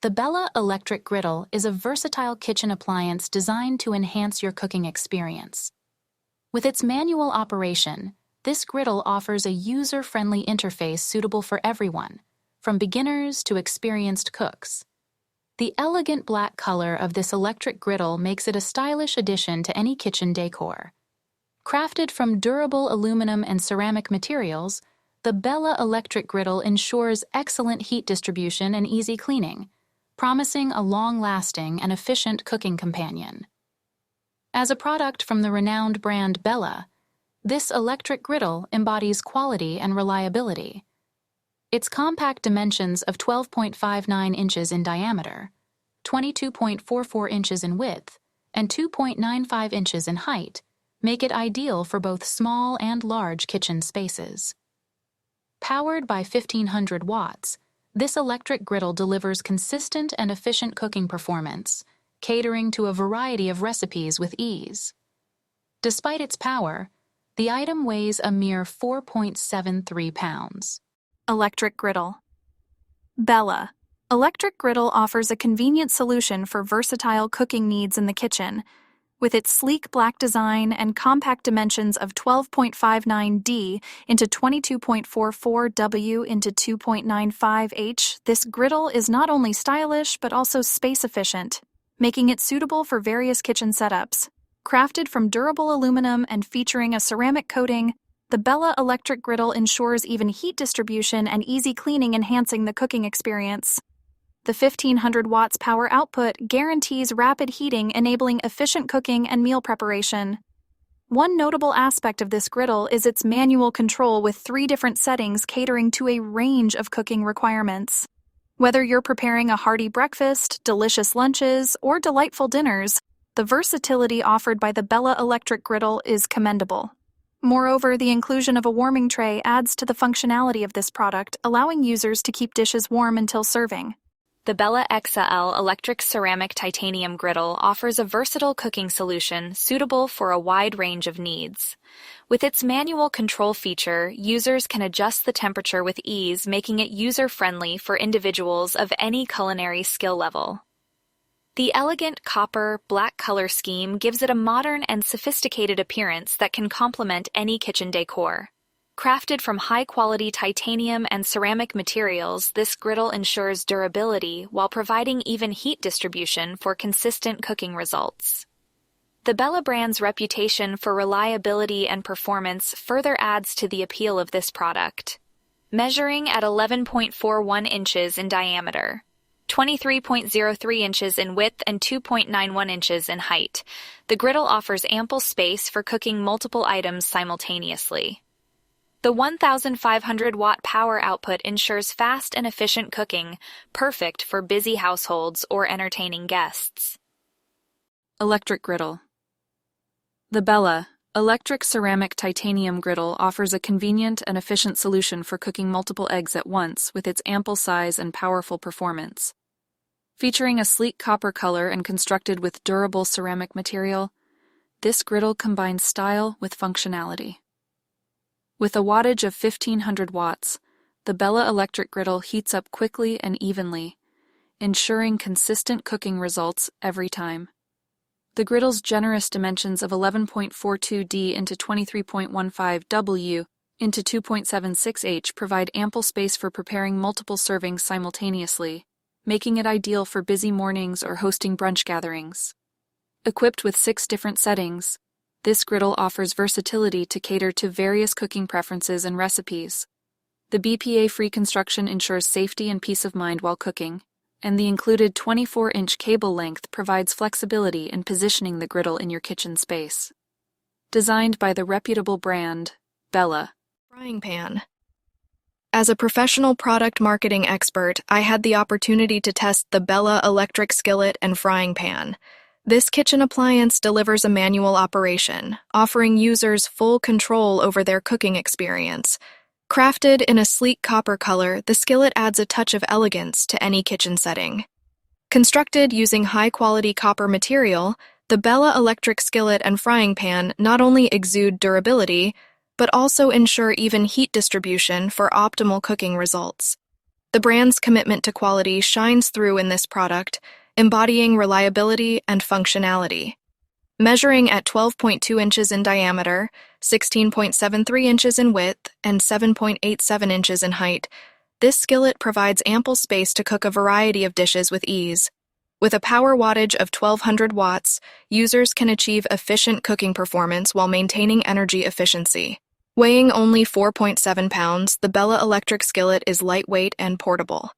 The Bella Electric Griddle is a versatile kitchen appliance designed to enhance your cooking experience. With its manual operation, this griddle offers a user-friendly interface suitable for everyone, from beginners to experienced cooks. The elegant black color of this electric griddle makes it a stylish addition to any kitchen decor. Crafted from durable aluminum and ceramic materials, the Bella Electric Griddle ensures excellent heat distribution and easy cleaning, promising a long-lasting and efficient cooking companion. As a product from the renowned brand Bella, this electric griddle embodies quality and reliability. Its compact dimensions of 12.59 inches in diameter, 22.44 inches in width, and 2.95 inches in height make it ideal for both small and large kitchen spaces. Powered by 1,500 watts, this electric griddle delivers consistent and efficient cooking performance, catering to a variety of recipes with ease. Despite its power, the item weighs a mere 4.73 pounds. Electric griddle. Bella. Electric griddle offers a convenient solution for versatile cooking needs in the kitchen. With its sleek black design and compact dimensions of 12.59D into 22.44W into 2.95H, this griddle is not only stylish but also space-efficient, making it suitable for various kitchen setups. Crafted from durable aluminum and featuring a ceramic coating, the Bella Electric Griddle ensures even heat distribution and easy cleaning, enhancing the cooking experience. The 1,500 watts power output guarantees rapid heating, enabling efficient cooking and meal preparation. One notable aspect of this griddle is its manual control with 3 different settings catering to a range of cooking requirements. Whether you're preparing a hearty breakfast, delicious lunches, or delightful dinners, the versatility offered by the Bella Electric Griddle is commendable. Moreover, the inclusion of a warming tray adds to the functionality of this product, allowing users to keep dishes warm until serving. The Bella XL Electric Ceramic Titanium Griddle offers a versatile cooking solution suitable for a wide range of needs. With its manual control feature, users can adjust the temperature with ease, making it user-friendly for individuals of any culinary skill level. The elegant copper black color scheme gives it a modern and sophisticated appearance that can complement any kitchen decor. Crafted from high-quality titanium and ceramic materials, this griddle ensures durability while providing even heat distribution for consistent cooking results. The Bella brand's reputation for reliability and performance further adds to the appeal of this product. Measuring at 11.41 inches in diameter, 23.03 inches in width, and 2.91 inches in height, the griddle offers ample space for cooking multiple items simultaneously. The 1,500-watt power output ensures fast and efficient cooking, perfect for busy households or entertaining guests. Electric griddle. The Bella Electric Ceramic Titanium Griddle offers a convenient and efficient solution for cooking multiple eggs at once with its ample size and powerful performance. Featuring a sleek copper color and constructed with durable ceramic material, this griddle combines style with functionality. With a wattage of 1,500 watts, the Bella Electric Griddle heats up quickly and evenly, ensuring consistent cooking results every time. The griddle's generous dimensions of 11.42D into 23.15W into 2.76H provide ample space for preparing multiple servings simultaneously, making it ideal for busy mornings or hosting brunch gatherings. Equipped with 6 different settings, this griddle offers versatility to cater to various cooking preferences and recipes. The BPA-free construction ensures safety and peace of mind while cooking, and the included 24-inch cable length provides flexibility in positioning the griddle in your kitchen space. Designed by the reputable brand, Bella. Frying pan. As a professional product marketing expert, I had the opportunity to test the Bella electric skillet and frying pan. This kitchen appliance delivers a manual operation, offering users full control over their cooking experience. Crafted in a sleek copper color, the skillet adds a touch of elegance to any kitchen setting. Constructed using high-quality copper material, the Bella electric skillet and frying pan not only exude durability, but also ensure even heat distribution for optimal cooking results. The brand's commitment to quality shines through in this product, embodying reliability and functionality. Measuring at 12.2 inches in diameter, 16.73 inches in width, and 7.87 inches in height, this skillet provides ample space to cook a variety of dishes with ease. With a power wattage of 1200 watts, users can achieve efficient cooking performance while maintaining energy efficiency. Weighing only 4.7 pounds, the Bella electric skillet is lightweight and portable.